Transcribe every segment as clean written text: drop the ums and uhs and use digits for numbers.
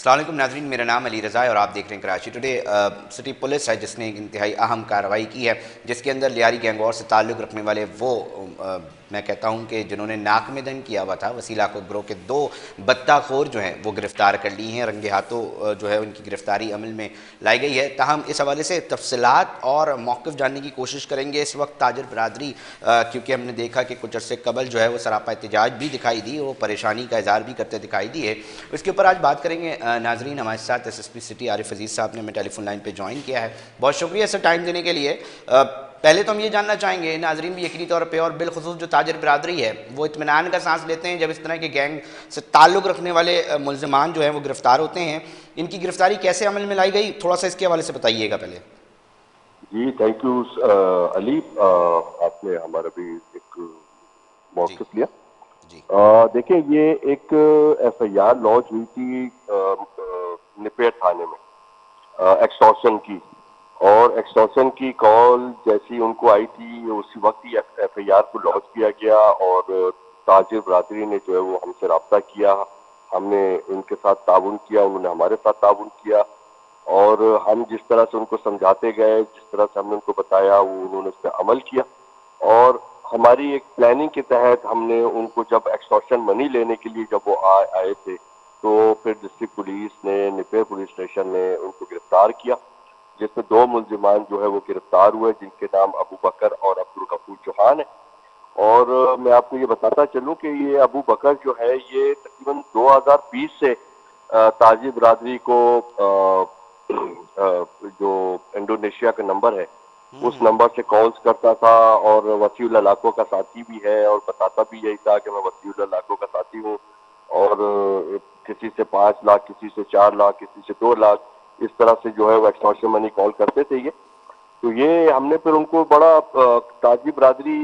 अस्सलाम वालेकुम नाज़रीन, मेरा नाम अली रज़ा है और आप देख रहे हैं कराची टुडे। सिटी पुलिस है जिसने एक इंतहाई अहम कार्रवाई की है, जिसके अंदर लियारी गैंगवॉर से ताल्लुक़ रखने वाले वो मैं कहता हूँ कि जिन्होंने नाक में दम किया हुआ था वसीला को ग्रोह के 2 बत्ताखोर जो हैं वो गिरफ़्तार कर ली हैं। रंगे हाथों जो है उनकी गिरफ़्तारी अमल में लाई गई है। ताहम इस हवाले से तफसीलात और मौक़िफ़ जानने की कोशिश करेंगे। इस वक्त ताजर बरादरी क्योंकि हमने देखा कि कुछ अर्से कबल जो है वो सरापा एहतजाज भी दिखाई दी, वो परेशानी का इज़हार भी करते दिखाई दिए। इसके ऊपर आज बात करेंगे। नाजरीन, हमारे साथ SSP सिटी आरिफ अजीज़ साहब ने हमें टेलीफोन लाइन पे ज्वाइन किया है। बहुत शुक्रिया सर टाइम देने के लिए। पहले तो हम ये जानना चाहेंगे, नाजरीन भी यकीनी तौर पे और बिलखुसूस जो ताजर बिरादरी है वो इत्मीनान का सांस लेते हैं जब इस तरह के गैंग से ताल्लुक़ रखने वाले मुल्ज़िमान जो हैं वो गिरफ़्तार होते हैं। इनकी गिरफ़्तारी कैसे अमल में लाई गई, थोड़ा सा इसके हवाले से बताइएगा पहले। जी थैंक यू अली, आपने हमारा भी एक जी मौक़िफ़ लिया। जी देखिए, ये एक FIR लॉन्च हुई थी निपेट थाने में एक्सटॉर्शन की, और एक्सटॉर्शन की कॉल जैसी उनको आई थी उसी वक्त ही FIR को लॉन्च किया गया और ताजिर बरादरी ने जो है वो हमसे रब्ता किया। हमने उनके साथ ताउन किया, उन्होंने हमारे साथ ताउन किया, और हम जिस तरह से उनको समझाते गए, जिस तरह से हमने उनको बताया, वो उन्होंने उस पर अमल किया। और हमारी एक प्लानिंग के तहत हमने उनको जब एक्सटॉर्शन मनी लेने के लिए जब वो आए थे, तो फिर डिस्ट्रिक्ट पुलिस ने, निपेर पुलिस स्टेशन ने उनको गिरफ्तार किया, जिसमें 2 मुल्जिमान जो है वो गिरफ्तार हुए, जिनके नाम अबू बकर और अब्दुल गफूर चौहान है। और मैं आपको ये बताता चलूं कि ये अबू बकर जो है ये तकरीबन 2020 से ताजी बरादरी को जो इंडोनेशिया का नंबर है उस नंबर से कॉल्स करता था, और वसीउल्लाह लाखों का साथी भी है, और बताता भी यही था कि मैं वसीउल्लाह लाखों का साथी हूँ, और किसी से 5 लाख, किसी से 4 लाख, किसी से 2 लाख, इस तरह से जो है वो एक्सटॉर्शन मनी कॉल करते थे ये। तो ये हमने फिर उनको बड़ा ताजी बरादरी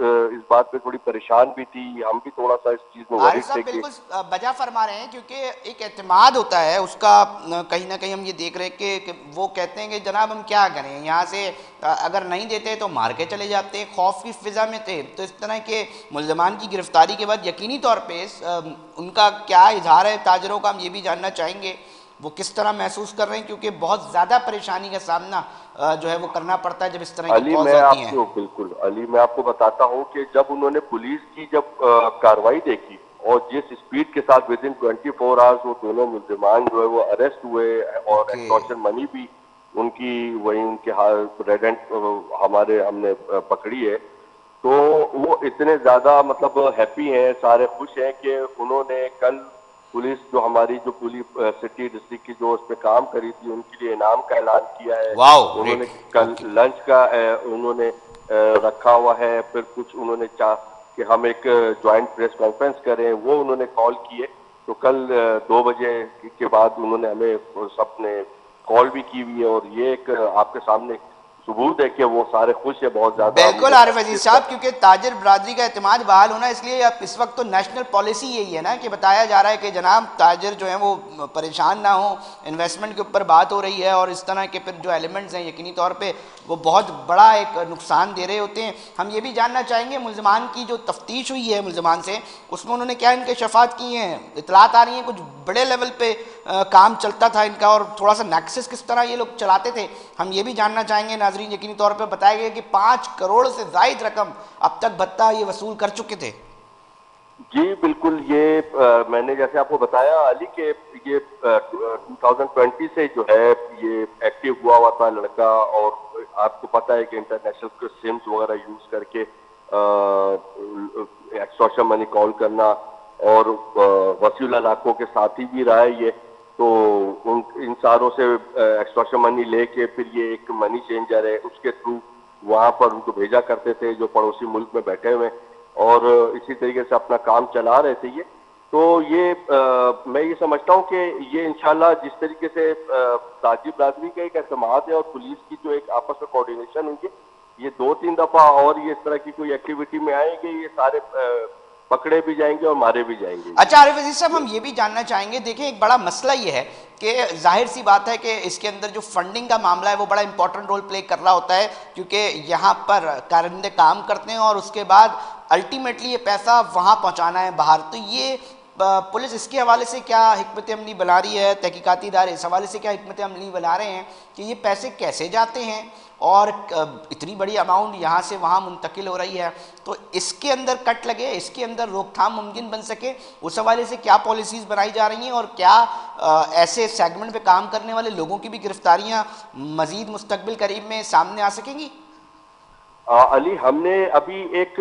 इस बात पे थोड़ी परेशान भी थी, हम भी थोड़ा सा इस चीज़ में आरिफ वरीड थे साहब कि बिल्कुल बजा फरमा रहे हैं, क्योंकि एक एतमाद होता है उसका कहीं ना कहीं हम ये देख रहे हैं कि वो कहते हैं कि जनाब हम क्या करें, यहाँ से अगर नहीं देते तो मार के चले जाते हैं, खौफ की फिजा में थे। तो इस तरह के मुल्ज़मान की गिरफ्तारी के बाद यकीनी तौर पे उनका क्या इजहार है ताजरों का, हम ये भी जानना चाहेंगे वो किस तरह महसूस कर रहे हैं, क्योंकि बहुत ज़्यादा परेशानी का सामना जो है वो करना पड़ता है जब इस तरह की अली, कॉल्स मैं आती हैं। आपको बिल्कुल अली मैं आपको बताता हूँ कि जब उन्होंने पुलिस की जब कार्रवाई देखी और जिस स्पीड के साथ विद इन 24 आवर्स वो दोनों मुल्जिमान जो है वो अरेस्ट हुए, और ओके। एक्सटॉर्शन मनी भी उनकी वही उनके रेड हैंड हमारे हमने पकड़ी है, तो वो इतने ज्यादा मतलब हैप्पी हैं, सारे खुश हैं कि उन्होंने कल पुलिस जो हमारी जो पूरी सिटी डिस्ट्रिक्ट की जो उस पर काम करी थी उनके लिए इनाम का ऐलान किया है। वाओ उन्होंने ग्रेट। कल ओके। लंच का उन्होंने रखा हुआ है, फिर कुछ उन्होंने चाह कि हम एक ज्वाइंट प्रेस कॉन्फ्रेंस करें, वो उन्होंने कॉल किए। तो कल 2 बजे के बाद उन्होंने हमें सबने कॉल भी की हुई है, और ये एक आपके सामने सबूत है कि वो सारे खुश है बहुत ज्यादा, बिल्कुल मुझे आरिफ अजीज अप्रिशिएट साहब, कर। क्योंकि ताजिर बरादरी का एतमाद बहाल होना, इसलिए अब इस वक्त तो नेशनल पॉलिसी यही है ना कि बताया जा रहा है कि जनाब ताजिर जो है वो परेशान ना हो, इन्वेस्टमेंट के ऊपर बात हो रही है, और इस तरह के फिर जो एलिमेंट्स हैं यकीनी तौर पे वो बहुत बड़ा एक नुकसान दे रहे होते हैं। हम ये भी जानना चाहेंगे मुल्ज़मान की जो तफ्तीश हुई है मुल्ज़मान से, उसमें उन्होंने क्या इनके शफात की हैं, इतलात आ रही हैं कुछ बड़े लेवल पे काम चलता था इनका, और थोड़ा सा नैक्सेस किस तरह ये लोग चलाते थे, हम ये भी जानना चाहेंगे। नाजरीन, यकीनी तौर पर बताया गया कि 5 करोड़ से ज़ायद रकम अब तक भत्ता ये वसूल कर चुके थे। जी बिल्कुल, ये मैंने जैसे आपको बताया अली के ये 2020 से जो है ये एक्टिव हुआ था लड़का, और आपको पता है कि इंटरनेशनल सिम्स वगैरह यूज करके एक्सटॉर्शन मनी कॉल करना, और वसीउल्लाह लाखों के साथी भी रहा है ये। तो उन इन सारों से एक्सटॉर्शन मनी लेके फिर ये एक मनी चेंजर है, उसके थ्रू वहां पर उनको भेजा करते थे जो पड़ोसी मुल्क में बैठे हुए, और इसी तरीके से अपना काम चला रहे थे ये। तो ये मैं ये समझता हूँ कि ये इंशाल्लाह जिस तरीके से ताजी बरादरी का एक एतमाद है और पुलिस की जो एक आपस में कोऑर्डिनेशन हुई है, ये 2-3 दफा और ये इस तरह की कोई एक्टिविटी में आएंगे, ये सारे पकड़े भी जाएंगे और मारे भी जाएंगे। अच्छा आरिफ अजीज साहब, हम ये भी जानना चाहेंगे, देखिए एक बड़ा मसला ये है कि जाहिर सी बात है कि इसके अंदर जो फंडिंग का मामला है वो बड़ा इंपॉर्टेंट रोल प्ले कर रहा होता है, क्योंकि यहाँ पर कारिंदे काम करते हैं और उसके बाद अल्टीमेटली ये पैसा वहाँ पहुँचाना है बाहर। तो ये पुलिस इसके हवाले से क्या हिकमत अमली बना रही है, तहकीकाती इदारे इस हवाले से क्या हिकमत अमली बना रहे हैं कि ये पैसे कैसे जाते हैं और इतनी बड़ी अमाउंट यहाँ से वहाँ मुंतकिल हो रही है, तो इसके अंदर कट लगे, इसके अंदर रोकथाम मुमकिन बन सके, उस हवाले से क्या पॉलिसीज़ बनाई जा रही हैं और क्या ऐसे सेगमेंट पे काम करने वाले लोगों की भी गिरफ्तारियाँ मज़ीद मुस्तकबिल करीब में सामने आ सकेंगी? अली, हमने अभी एक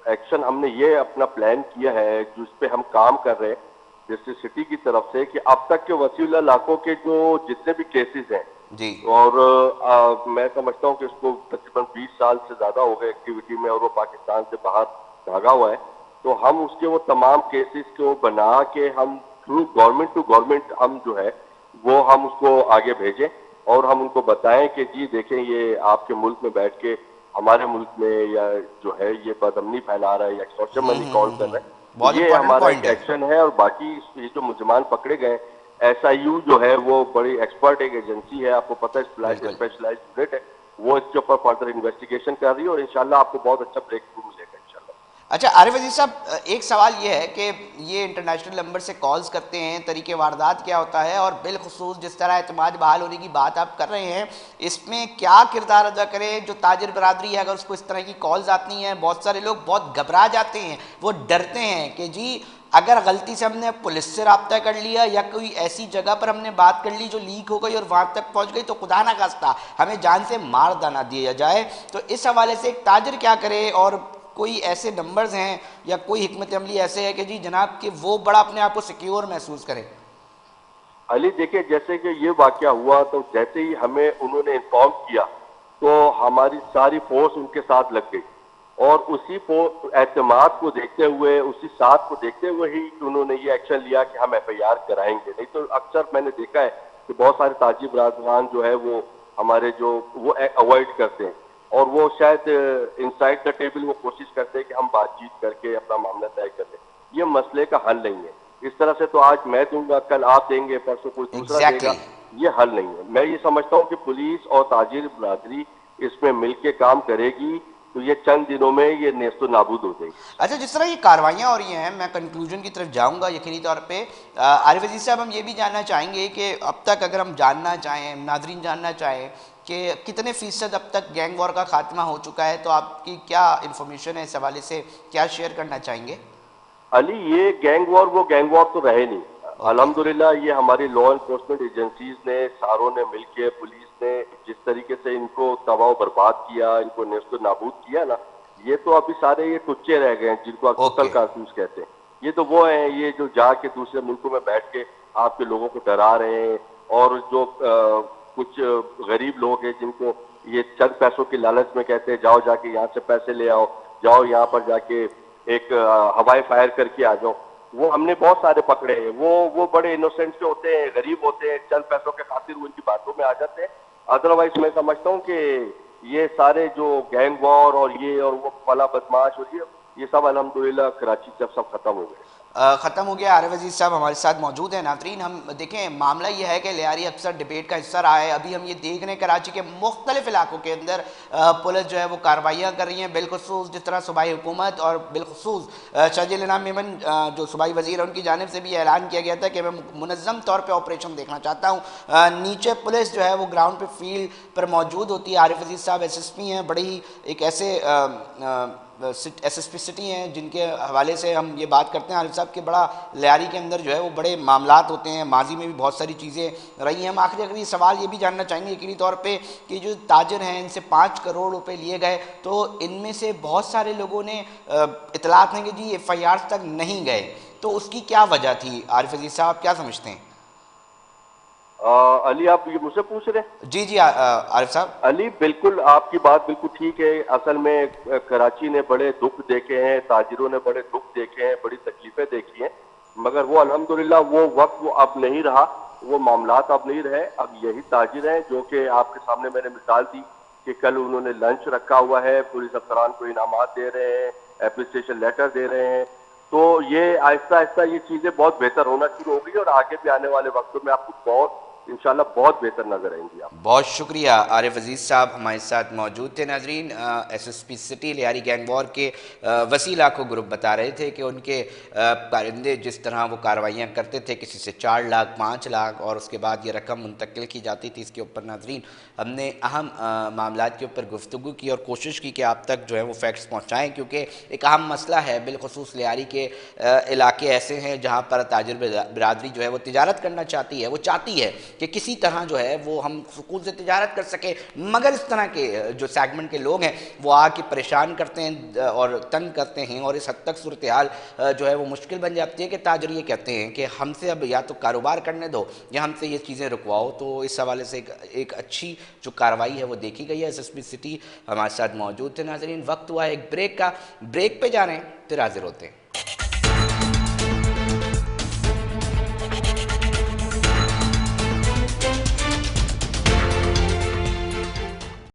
एक्शन हमने ये अपना प्लान किया है जिस पे हम काम कर रहे हैं जैसे सिटी की तरफ से, कि अब तक के वसीला इलाकों के जो जितने भी केसेस हैं जी। और मैं समझता हूँ कि उसको तकरीबन 20 साल से ज्यादा हो गए एक्टिविटी में और वो पाकिस्तान से बाहर भागा हुआ है, तो हम उसके वो तमाम केसेस को बना के हम थ्रू गवर्नमेंट टू गवर्नमेंट हम जो है वो हम उसको आगे भेजें और हम उनको बताएं कि जी देखें ये आपके मुल्क में बैठ के हमारे मुल्क में या जो है ये बदअमनी फैला रहा है या एक्सटॉर्शन मनी कॉल कर रहा है। बहुत ये इंपॉर्टेंट हमारा पॉइंट एक है। एक्शन है और बाकी ये जो मुलजमान पकड़े गए, एसआईयू जो है वो बड़ी एक्सपर्ट एक एजेंसी है, आपको पता है, बिल्कुल। स्पेशलाइज्ड यूनिट है, वो इसके ऊपर फर्दर इन्वेस्टिगेशन कर रही है और इंशाल्लाह आपको बहुत अच्छा ब्रेक थ्रू मिलेगा इंशाल्लाह। अच्छा आरिफ अजीज साहब, एक सवाल ये है कि ये इंटरनेशनल नंबर से कॉल्स करते हैं, तरीके वारदात क्या होता है और बिलखुसूस जिस तरह एतमाद बहाल होने की बात आप कर रहे हैं, इसमें क्या किरदार अदा करें जो ताजिर बरादरी है? अगर उसको इस तरह की कॉल्स आती हैं, बहुत सारे लोग बहुत घबरा जाते हैं, वो डरते हैं कि जी अगर गलती से हमने पुलिस से रब्ता कर लिया या कोई ऐसी जगह पर हमने बात कर ली जो लीक हो गई और वहाँ तक पहुँच गई तो खुदा ना खास्ता हमें जान से मार दाना दिया जाए, तो इस हवाले से एक ताजिर क्या करे? और कोई ऐसे नंबर्स हैं या कोई हिकमत अमली ऐसे है कि जी जनाब कि वो बड़ा अपने आप को सिक्योर महसूस करे? अली देखिए, जैसे कि ये वाकया हुआ तो जैसे ही हमें उन्होंने इन्फॉर्म किया तो हमारी सारी फोर्स उनके साथ लग गई और उसी एतमाद को देखते हुए, उसी साथ को देखते हुए ही उन्होंने ये एक्शन लिया कि हम एफआईआर कराएंगे। नहीं तो अक्सर मैंने देखा है कि बहुत सारे ताजिर बरादरान जो है वो हमारे जो वो अवॉइड करते हैं और वो शायद इनसाइड द टेबल वो कोशिश करते हैं कि हम बातचीत करके अपना मामला तय कर लें। ये मसले का हल नहीं है। इस तरह से तो आज मैं दूंगा, कल आप देंगे, परसों कोई दूसरा देगा, ये हल नहीं है। मैं ये समझता हूँ कि पुलिस और ताजिर बरादरी इसमें मिलकर काम करेगी तो ये चंद दिनों में ये नेस्तो नाबूद हो जाएगी। अच्छा, जिस तरह ये कार्रवाइयाँ हो रही हैं, मैं कंक्लूजन की तरफ जाऊंगा यकीनी तौर पे। आरिफ अजीज साहब, हम ये भी जानना चाहेंगे कि अब तक अगर हम जानना चाहें, नाजरीन जानना चाहें कि कितने फ़ीसद अब तक गैंग वॉर का खात्मा हो चुका है, तो आपकी क्या इन्फॉर्मेशन है इस हवाले से, क्या शेयर करना चाहेंगे? अली, ये गैंग वॉर वो गैंग वॉर तो रहे नहीं। अल्हम्दुलिल्लाह ये हमारी लॉ एनफोर्समेंट एजेंसीज ने, सारों ने मिलकर, पुलिस ने जिस तरीके से इनको तबाह बर्बाद किया, इनको नेस्तो नाबूद किया ना, ये तो अभी सारे ये टुच्चे रह गए हैं जिनको अक्सर कारतूस कहते हैं। ये तो वो हैं ये जो जाके दूसरे मुल्कों में बैठ के आपके लोगों को डरा रहे हैं और जो कुछ गरीब लोग हैं जिनको ये चंद पैसों के लालच में कहते हैं जाओ जाके यहाँ से पैसे ले आओ, जाओ यहाँ पर जाके एक हवाई फायर करके आ जाओ। वो हमने बहुत सारे पकड़े हैं। वो बड़े इनोसेंट से होते हैं, गरीब होते हैं, चंद पैसों के खातिर वो इनकी बातों में आ जाते हैं। अदरवाइज मैं समझता हूँ कि ये सारे जो गैंग वॉर और ये और वो फला बदमाश और ये सब अल्हम्दुलिल्लाह कराची से सब खत्म हो गए। ख़त्म हो गया। आरिफ अजीज़ साहब हमारे साथ मौजूद हैं। नाज़रीन, हम देखें, मामला ये है कि लियारी अक्सर डिबेट का हिस्सा रहा है। अभी हम ये देख रहे हैं कराची के मुख्तलिफ इलाकों के अंदर पुलिस जो है वो कार्रवाइयाँ कर रही हैं, बिलखुसूस जिस तरह सूबाई हुकूमत और बिलखुसूस शाहजी इनाम मेमन जो सूबाई वज़ीर है उनकी जानिब से भी ऐलान किया गया था कि मैं मुनज़्ज़म तौर पर ऑपरेशन देखना चाहता हूँ। नीचे पुलिस जो है वो ग्राउंड पर फील्ड पर मौजूद होती है। आरिफ अजीज़ साहब SSP हैं, बड़ी ही एक ऐसे SSP सिटी हैं जिनके हवाले से हम ये बात करते हैं आरिफ साहब कि बड़ा लियारी के अंदर जो है वो बड़े मामलात होते हैं, माजी में भी बहुत सारी चीज़ें रही हैं। हम आखिरी अगर ये सवाल ये भी जानना चाहेंगे यकीनी तौर पे कि जो ताजिर हैं इनसे 5 करोड़ रुपए लिए गए, तो इनमें से बहुत सारे लोगों ने इतलात हैं कि जी FIR तक नहीं गए, तो उसकी क्या वजह थी? आरिफ अजीज साहब क्या समझते हैं? अली, आप ये मुझसे पूछ रहे हैं? जी जी आरिफ साहब। अली, बिल्कुल आपकी बात बिल्कुल ठीक है। असल में कराची ने बड़े दुख देखे हैं, ताजिरों ने बड़े दुख देखे हैं, बड़ी तकलीफें देखी हैं, मगर वो अल्हम्दुलिल्लाह वो वक्त वो अब नहीं रहा, वो मामलात अब नहीं रहे। अब यही ताजिर हैं जो कि आपके सामने मैंने मिसाल दी कि कल उन्होंने लंच रखा हुआ है, पुलिस अफसरान को इनामात दे रहे हैं, एप्रिसिएशन लेटर दे रहे हैं। तो ये आहिस्ता आहिस्ता ये चीज़ें बहुत बेहतर होना शुरू हो गई और आगे भी आने वाले वक्तों में आपको बहुत इंशाल्लाह बहुत बेहतर नजर आएंगी आप। बहुत शुक्रिया आरिफ अजीज़ साहब हमारे साथ मौजूद थे। नाजरीन, SSP city Lyari gang war के वसी लाखों ग्रुप बता रहे थे कि उनके कारिंदे जिस तरह वो कार्रवाइयाँ करते थे, किसी से 4 लाख 5 लाख और उसके बाद ये रकम मुंतकिल की जाती थी। इसके ऊपर नाजरीन हमने अहम मामलात के ऊपर गुफ्तगू की और कोशिश की कि आप तक जो है वो फैक्ट्स पहुँचाएँ, क्योंकि एक अहम मसला है। बिलखसूस लियारी के इलाके ऐसे हैं जहाँ पर ताजिर बिरादरी जो है वो तिजारत करना चाहती है। वो चाहती है कि किसी तरह जो है वो हम सुकून से तिजारत कर सके, मगर इस तरह के जो सेगमेंट के लोग हैं वो आके परेशान करते हैं और तंग करते हैं, और इस हद तक सूरत हाल जो है वो मुश्किल बन जाती है कि ताजर ये कहते हैं कि हमसे अब या तो कारोबार करने दो या हमसे ये चीज़ें रुकवाओ। तो इस हवाले से एक अच्छी जो कार्रवाई है वो देखी गई है। एसएसपी सिटी हमारे साथ मौजूद थे। नाजरीन, वक्त हुआ है एक ब्रेक का, ब्रेक पे जा रहे हैं, फिर हाजिर होते हैं।